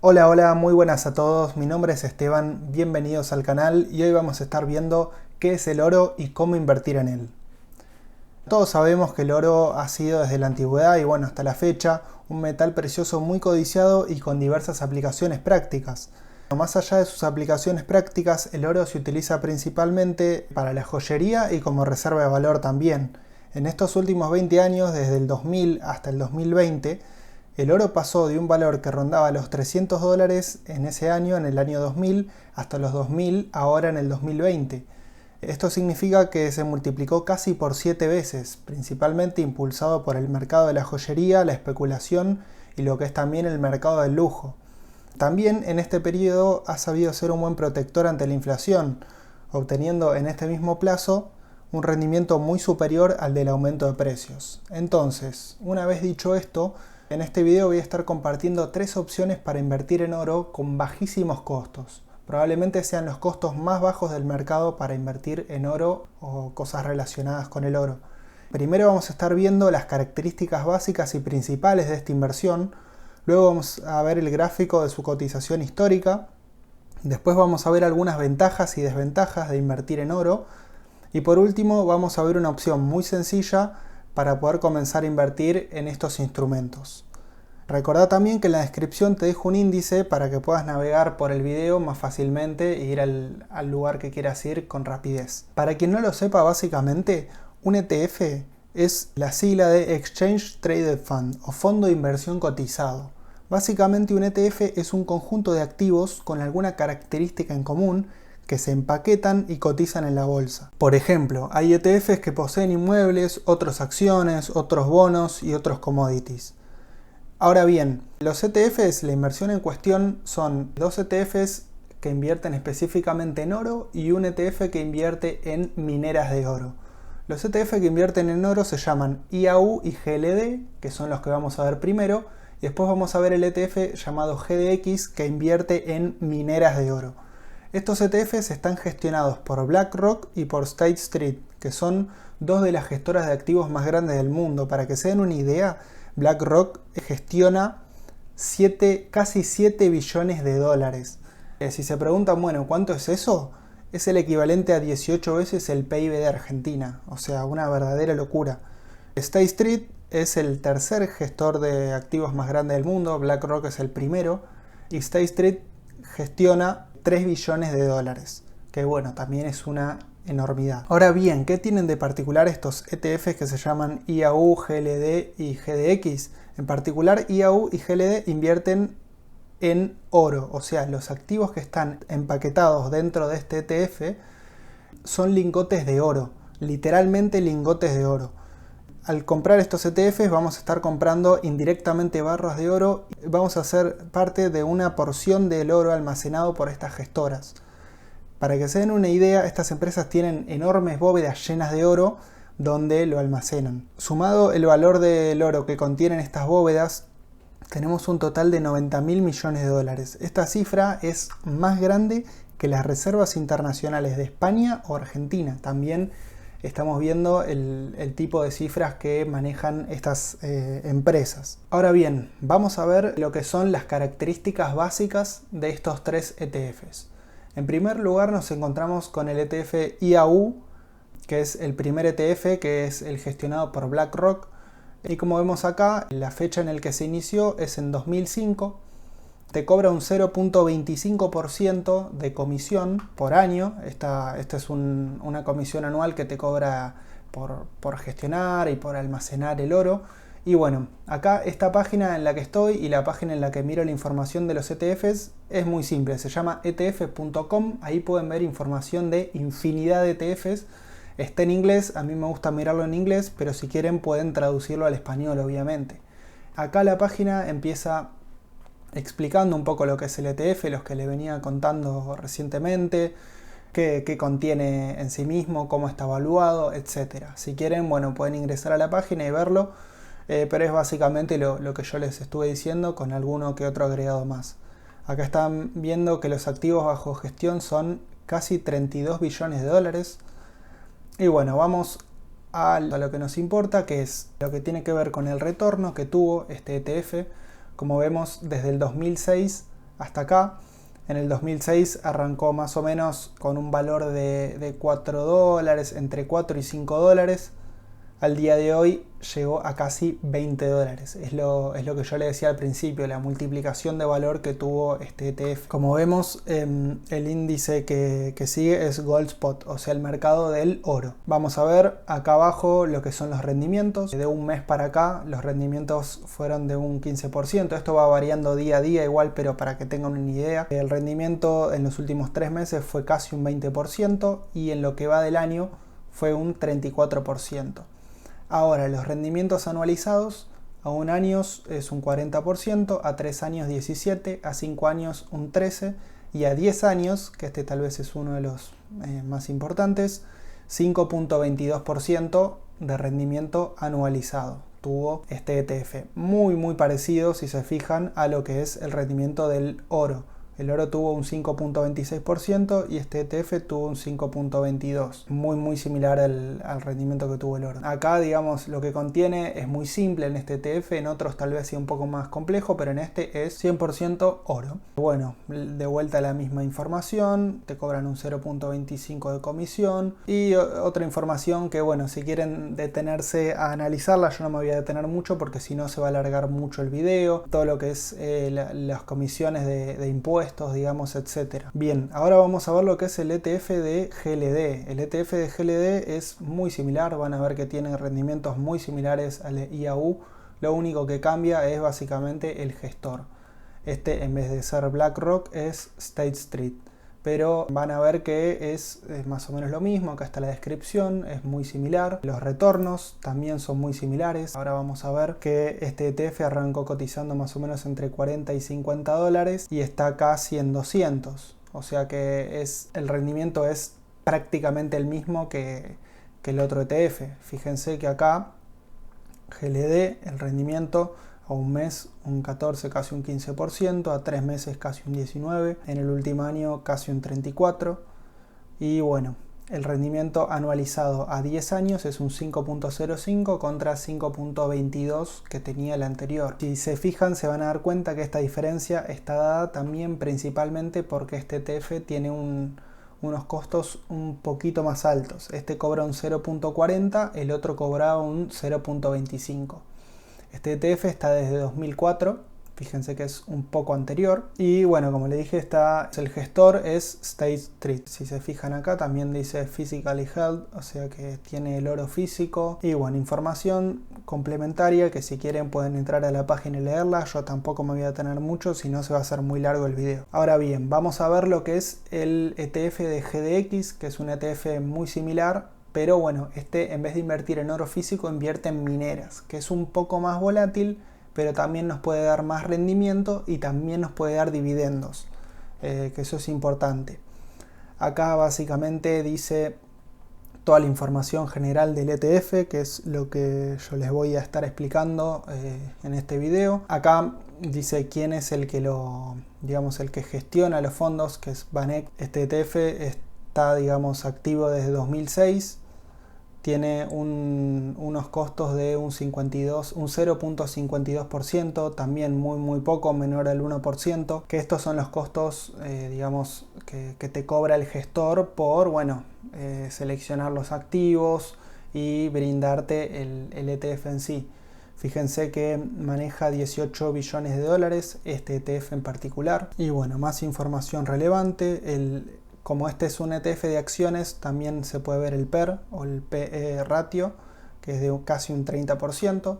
Hola, hola, muy buenas a todos, mi nombre es Esteban, bienvenidos al canal y hoy vamos a estar viendo qué es el oro y cómo invertir en él. Todos sabemos que el oro ha sido desde la antigüedad y bueno, hasta la fecha, un metal precioso muy codiciado y con diversas aplicaciones prácticas. Más allá de sus aplicaciones prácticas, el oro se utiliza principalmente para la joyería y como reserva de valor también. En estos últimos 20 años, desde el 2000 hasta el 2020, el oro pasó de un valor que rondaba los $300 en ese año, en el año 2000, hasta los 2000 ahora en el 2020. Esto significa que se multiplicó casi por 7 veces, principalmente impulsado por el mercado de la joyería, la especulación y lo que es también el mercado del lujo. También en este periodo ha sabido ser un buen protector ante la inflación, obteniendo en este mismo plazo un rendimiento muy superior al del aumento de precios. Entonces, una vez dicho esto, en este video voy a estar compartiendo 3 opciones para invertir en oro con bajísimos costos. Probablemente sean los costos más bajos del mercado para invertir en oro o cosas relacionadas con el oro. Primero vamos a estar viendo las características básicas y principales de esta inversión. Luego vamos a ver el gráfico de su cotización histórica. Después vamos a ver algunas ventajas y desventajas de invertir en oro. Y por último vamos a ver una opción muy sencilla para poder comenzar a invertir en estos instrumentos. Recordá también que en la descripción te dejo un índice para que puedas navegar por el video más fácilmente e ir al lugar que quieras ir con rapidez. Para quien no lo sepa, básicamente un ETF es la sigla de Exchange Traded Fund o Fondo de Inversión Cotizado. Básicamente un ETF es un conjunto de activos con alguna característica en común que se empaquetan y cotizan en la bolsa. Por ejemplo, hay ETFs que poseen inmuebles, otros acciones, otros bonos y otros commodities. Ahora bien, los ETFs, la inversión en cuestión son 2 ETFs que invierten específicamente en oro y un ETF que invierte en mineras de oro. Los ETF que invierten en oro se llaman IAU y GLD, que son los que vamos a ver primero, y después vamos a ver el ETF llamado GDX que invierte en mineras de oro. Estos ETFs están gestionados por BlackRock y por State Street, que son 2 de las gestoras de activos más grandes del mundo. Para que se den una idea, BlackRock gestiona casi 7 billones de dólares. Si se preguntan, bueno, ¿cuánto es eso? Es el equivalente a 18 veces el PIB de Argentina, o sea, una verdadera locura. State Street es el tercer gestor de activos más grande del mundo, BlackRock es el primero, y State Street gestiona 3 billones de dólares, que bueno, también es una enormidad. Ahora bien, ¿qué tienen de particular estos ETFs que se llaman IAU, GLD y GDX? En particular, IAU y GLD invierten en oro, o sea, los activos que están empaquetados dentro de este ETF son lingotes de oro, literalmente lingotes de oro. Al comprar estos ETFs vamos a estar comprando indirectamente barras de oro, vamos a ser parte de una porción del oro almacenado por estas gestoras. Para que se den una idea, estas empresas tienen enormes bóvedas llenas de oro donde lo almacenan. Sumado el valor del oro que contienen estas bóvedas, tenemos un total de 90.000 millones de dólares. Esta cifra es más grande que las reservas internacionales de España o Argentina. También estamos viendo el tipo de cifras que manejan estas empresas. Ahora bien, vamos a ver lo que son las características básicas de estos 3 ETFs. En primer lugar nos encontramos con el ETF IAU, que es el primer ETF, que es el gestionado por BlackRock. Y como vemos acá, la fecha en la que se inició es en 2005. Te cobra un 0.25% de comisión por año. Esta es una comisión anual que te cobra por gestionar y por almacenar el oro. Y bueno, acá esta página en la que estoy y la página en la que miro la información de los ETFs es muy simple. Se llama etf.com. Ahí pueden ver información de infinidad de ETFs. Está en inglés, a mí me gusta mirarlo en inglés, pero si quieren pueden traducirlo al español, obviamente. Acá la página empieza explicando un poco lo que es el ETF, los que le venía contando recientemente, qué contiene en sí mismo, cómo está evaluado, etc. Si quieren, bueno, pueden ingresar a la página y verlo, pero es básicamente lo que yo les estuve diciendo con alguno que otro agregado más. Acá están viendo que los activos bajo gestión son casi 32 billones de dólares. Y bueno, vamos a lo que nos importa, que es lo que tiene que ver con el retorno que tuvo este ETF. Como vemos, desde el 2006 hasta acá. En el 2006 arrancó más o menos con un valor de $4, entre 4 y 5 dólares. Al día de hoy llegó a casi 20 dólares. Es lo que yo le decía al principio, la multiplicación de valor que tuvo este ETF. Como vemos, el índice que sigue es Gold Spot, o sea, el mercado del oro. Vamos a ver acá abajo lo que son los rendimientos. De un mes para acá, los rendimientos fueron de un 15%. Esto va variando día a día igual, pero para que tengan una idea. El rendimiento en los últimos 3 meses fue casi un 20% y en lo que va del año fue un 34%. Ahora, los rendimientos anualizados a 1 año es un 40%, a 3 años 17%, a 5 años un 13% y a 10 años, que este tal vez es uno de los más importantes, 5.22% de rendimiento anualizado tuvo este ETF. Muy parecido, si se fijan, a lo que es el rendimiento del oro. El oro tuvo un 5.26% y este ETF tuvo un 5.22%. Muy similar al rendimiento que tuvo el oro. Acá, digamos, lo que contiene es muy simple en este ETF, en otros tal vez sea un poco más complejo, pero en este es 100% oro. Bueno, de vuelta la misma información, te cobran un 0.25 de comisión y otra información que, bueno, si quieren detenerse a analizarla, yo no me voy a detener mucho porque si no se va a alargar mucho el video. Todo lo que es las comisiones de impuestos, digamos, etcétera. Bien, ahora vamos a ver lo que es el ETF de GLD. El ETF de GLD es muy similar, van a ver que tiene rendimientos muy similares al IAU. Lo único que cambia es básicamente el gestor. Este, en vez de ser BlackRock, es State Street. Pero van a ver que es más o menos lo mismo. Acá está la descripción, es muy similar. Los retornos también son muy similares. Ahora vamos a ver que este ETF arrancó cotizando más o menos entre 40 y 50 dólares y está casi en 200. O sea que el rendimiento es prácticamente el mismo que el otro ETF. Fíjense que acá GLD, el rendimiento a un mes un 14, casi un 15%, a 3 meses casi un 19%, en el último año casi un 34%, y bueno, el rendimiento anualizado a 10 años es un 5.05 contra 5.22 que tenía el anterior. Si se fijan, se van a dar cuenta que esta diferencia está dada también principalmente porque este ETF tiene unos costos un poquito más altos. Este cobra un 0.40, el otro cobraba un 0.25. Este ETF está desde 2004, fíjense que es un poco anterior. Y bueno, como le dije, el gestor es State Street. Si se fijan acá también dice Physically Held, o sea que tiene el oro físico. Y bueno, información complementaria que si quieren pueden entrar a la página y leerla. Yo tampoco me voy a detener mucho, si no se va a hacer muy largo el video. Ahora bien, vamos a ver lo que es el ETF de GDX, que es un ETF muy similar. Pero bueno, este en vez de invertir en oro físico invierte en mineras, que es un poco más volátil, pero también nos puede dar más rendimiento y también nos puede dar dividendos, que eso es importante. Acá básicamente dice toda la información general del ETF, que es lo que yo les voy a estar explicando en este video. Acá dice quién es el que el que gestiona los fondos, que es VanEck. Este ETF está, digamos, activo desde 2006. Tiene unos costos de un 0.52%, también muy poco, menor al 1%, que estos son los costos, digamos, que te cobra el gestor por, bueno, seleccionar los activos y brindarte el ETF en sí. Fíjense que maneja 18 billones de dólares, este ETF en particular. Y bueno, más información relevante, como este es un ETF de acciones, también se puede ver el PER o el PE ratio, que es de casi un 30%.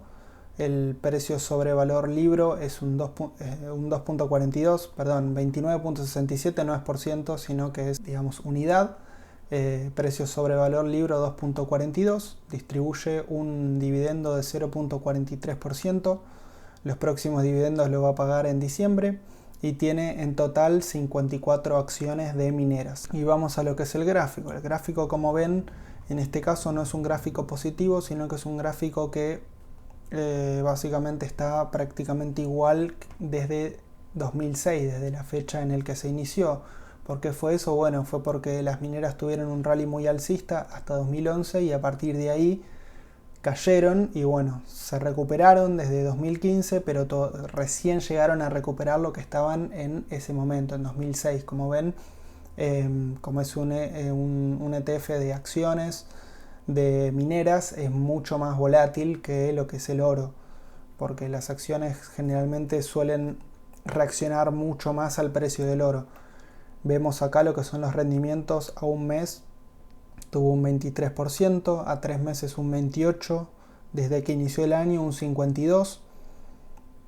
El precio sobre valor libro es un 2.42, perdón, 29.67 no es por ciento, sino que es, digamos, unidad. Precio sobre valor libro 2.42, distribuye un dividendo de 0.43%. Los próximos dividendos lo va a pagar en diciembre. Y tiene en total 54 acciones de mineras. Y vamos a lo que es el gráfico. El gráfico, como ven, en este caso no es un gráfico positivo, sino que es un gráfico que básicamente está prácticamente igual desde 2006, desde la fecha en la que se inició. ¿Por qué fue eso? Bueno, fue porque las mineras tuvieron un rally muy alcista hasta 2011 y a partir de ahí cayeron y bueno, se recuperaron desde 2015, pero recién llegaron a recuperar lo que estaban en ese momento, en 2006. Como ven, como es un ETF de acciones de mineras, es mucho más volátil que lo que es el oro, porque las acciones generalmente suelen reaccionar mucho más al precio del oro. Vemos acá lo que son los rendimientos a un mes. Tuvo un 23%, a 3 meses un 28%, desde que inició el año un 52%.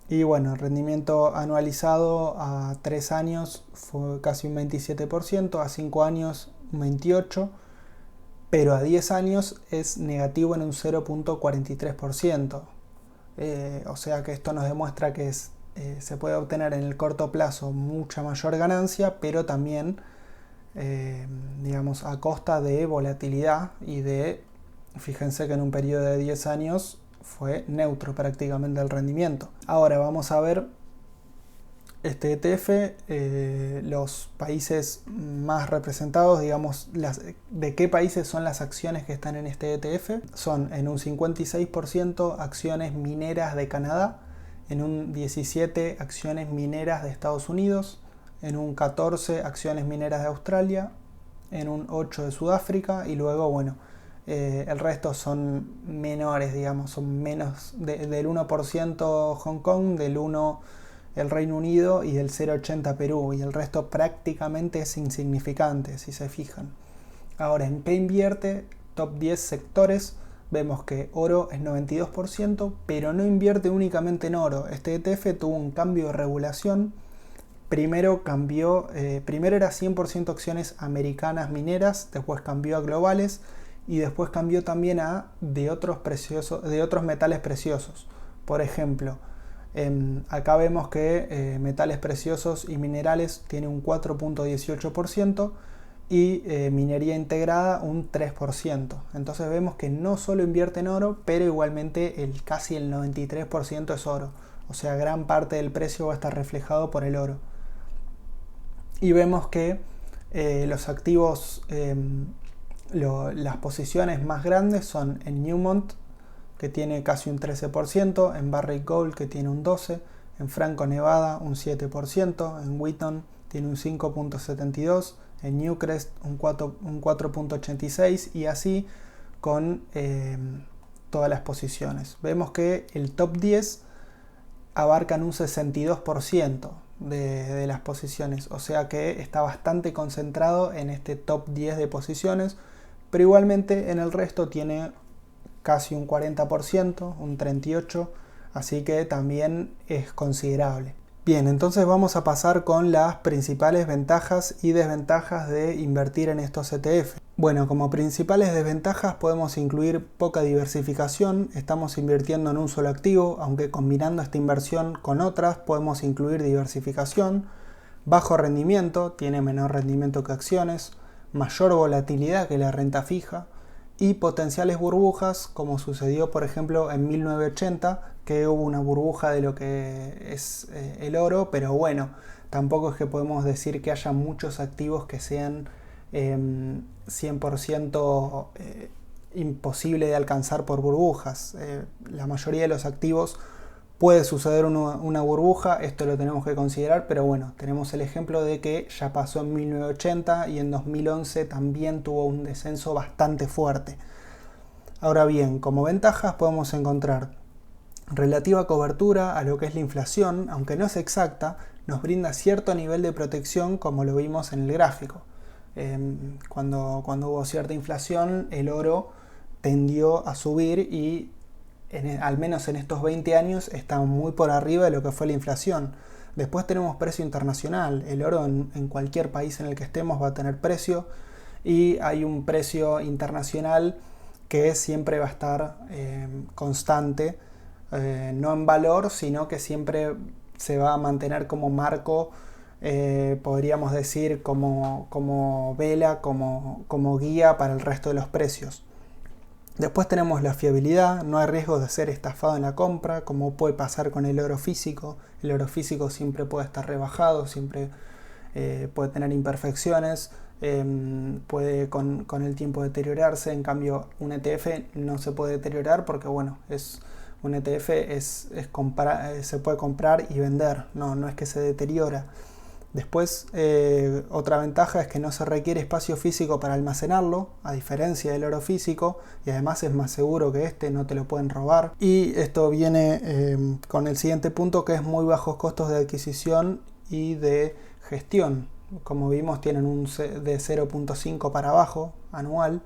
Y bueno, el rendimiento anualizado a 3 años fue casi un 27%, a 5 años un 28%, pero a 10 años es negativo en un 0.43%. O sea que esto nos demuestra que se puede obtener en el corto plazo mucha mayor ganancia, pero también digamos a costa de volatilidad y fíjense que en un periodo de 10 años fue neutro prácticamente el rendimiento. Ahora vamos a ver este ETF, los países más representados, digamos, de qué países son las acciones que están en este ETF. Son en un 56% acciones mineras de Canadá, en un 17% acciones mineras de Estados Unidos, en un 14% acciones mineras de Australia, en un 8% de Sudáfrica y luego, bueno, el resto son menores, digamos, son menos del 1% Hong Kong, del 1% el Reino Unido y del 0,80 Perú, y el resto prácticamente es insignificante, si se fijan. Ahora, en qué invierte, top 10 sectores, vemos que oro es 92%, pero no invierte únicamente en oro. Este ETF tuvo un cambio de regulación. Primero era 100% acciones americanas mineras, después cambió a globales y después cambió también de otros metales preciosos. Por ejemplo, acá vemos que metales preciosos y minerales tiene un 4.18% y minería integrada un 3%. Entonces vemos que no solo invierte en oro, pero igualmente casi el 93% es oro. O sea, gran parte del precio va a estar reflejado por el oro. Y vemos que los activos, las posiciones más grandes son en Newmont, que tiene casi un 13%, en Barrick Gold, que tiene un 12%, en Franco Nevada un 7%, en Wheaton tiene un 5.72%, en Newcrest un 4.86% y así con todas las posiciones. Vemos que el top 10 abarcan un 62% de las posiciones, o sea que está bastante concentrado en este top 10 de posiciones, pero igualmente en el resto tiene casi un 40%, un 38%, así que también es considerable. Bien, entonces vamos a pasar con las principales ventajas y desventajas de invertir en estos ETF. Bueno, como principales desventajas podemos incluir poca diversificación, estamos invirtiendo en un solo activo, aunque combinando esta inversión con otras podemos incluir diversificación, bajo rendimiento, tiene menor rendimiento que acciones, mayor volatilidad que la renta fija, y potenciales burbujas, como sucedió por ejemplo en 1980, que hubo una burbuja de lo que es el oro, pero bueno, tampoco es que podemos decir que haya muchos activos que sean 100% imposible de alcanzar por burbujas. La mayoría de los activos puede suceder una burbuja, esto lo tenemos que considerar, pero bueno, tenemos el ejemplo de que ya pasó en 1980 y en 2011 también tuvo un descenso bastante fuerte. Ahora bien, como ventajas podemos encontrar relativa cobertura a lo que es la inflación, aunque no es exacta, nos brinda cierto nivel de protección como lo vimos en el gráfico. Cuando hubo cierta inflación, el oro tendió a subir y al menos en estos 20 años está muy por arriba de lo que fue la inflación. Después tenemos precio internacional, el oro en cualquier país en el que estemos va a tener precio y hay un precio internacional que siempre va a estar constante, no en valor, sino que siempre se va a mantener como marco, podríamos decir como vela, como guía para el resto de los precios. Después tenemos la fiabilidad, no hay riesgo de ser estafado en la compra, como puede pasar con el oro físico. El oro físico siempre puede estar rebajado, siempre puede tener imperfecciones. puede con el tiempo deteriorarse. En cambio, un ETF no se puede deteriorar porque bueno, un ETF se puede comprar y vender, no es que se deteriora. Después, otra ventaja es que no se requiere espacio físico para almacenarlo, a diferencia del oro físico, y además es más seguro que no te lo pueden robar. Y esto viene con el siguiente punto, que es muy bajos costos de adquisición y de gestión. Como vimos, tienen un de 0.5 para abajo anual,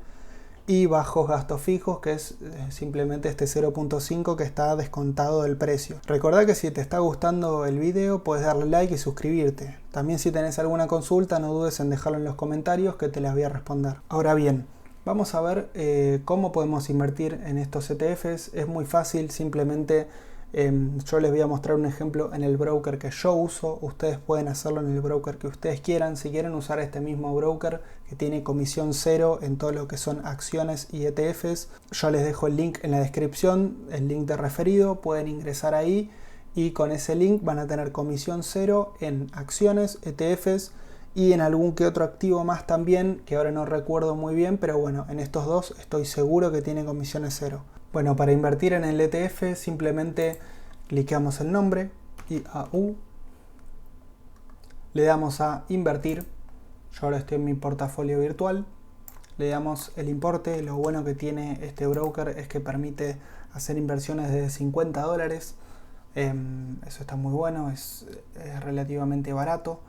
y bajos gastos fijos, que es simplemente este 0.5 que está descontado del precio. Recordá que si te está gustando el video puedes darle like y suscribirte. También si tenés alguna consulta no dudes en dejarlo en los comentarios que te las voy a responder. Ahora bien, vamos a ver cómo podemos invertir en estos ETFs. Es muy fácil, simplemente yo les voy a mostrar un ejemplo en el broker que yo uso. Ustedes pueden hacerlo en el broker que ustedes quieran. Si quieren usar este mismo broker que tiene comisión cero en todo lo que son acciones y ETFs, yo les dejo el link en la descripción, el link de referido. Pueden ingresar ahí y con ese link van a tener comisión cero en acciones, ETFs y en algún que otro activo más también, que ahora no recuerdo muy bien, pero bueno, en estos dos estoy seguro que tiene comisiones cero. Bueno, para invertir en el ETF simplemente cliqueamos el nombre, IAU, le damos a invertir. Yo ahora estoy en mi portafolio virtual, le damos el importe. Lo bueno que tiene este broker es que permite hacer inversiones de $50. Eso está muy bueno, es relativamente barato.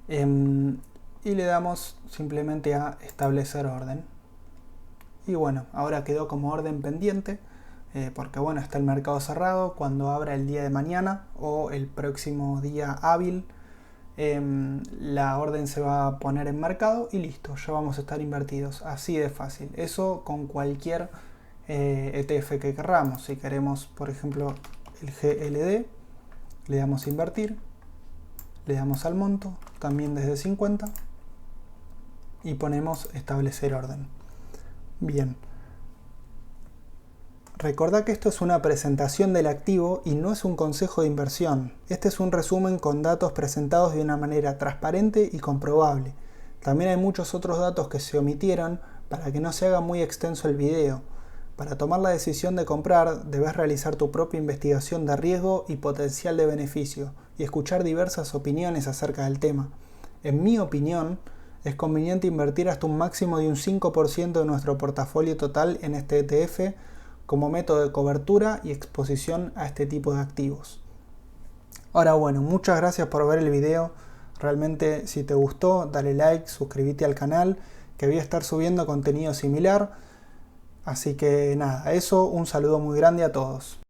Y le damos simplemente a establecer orden. Y bueno, ahora quedó como orden pendiente, porque bueno, está el mercado cerrado. Cuando abra el día de mañana o el próximo día hábil, la orden se va a poner en mercado y listo, ya vamos a estar invertidos. Así de fácil. Eso con cualquier ETF que querramos. Si queremos, por ejemplo, el GLD, le damos a invertir, le damos al monto, también desde 50, y ponemos establecer orden. Bien, recordá que esto es una presentación del activo y no es un consejo de inversión. Este es un resumen con datos presentados de una manera transparente y comprobable. También hay muchos otros datos que se omitieron para que no se haga muy extenso el video. Para tomar la decisión de comprar debes realizar tu propia investigación de riesgo y potencial de beneficio y escuchar diversas opiniones acerca del tema. En mi opinión, es conveniente invertir hasta un máximo de un 5% de nuestro portafolio total en este ETF como método de cobertura y exposición a este tipo de activos. Ahora bueno, muchas gracias por ver el video. Realmente si te gustó, dale like, suscríbete al canal, que voy a estar subiendo contenido similar. Así que nada, eso, un saludo muy grande a todos.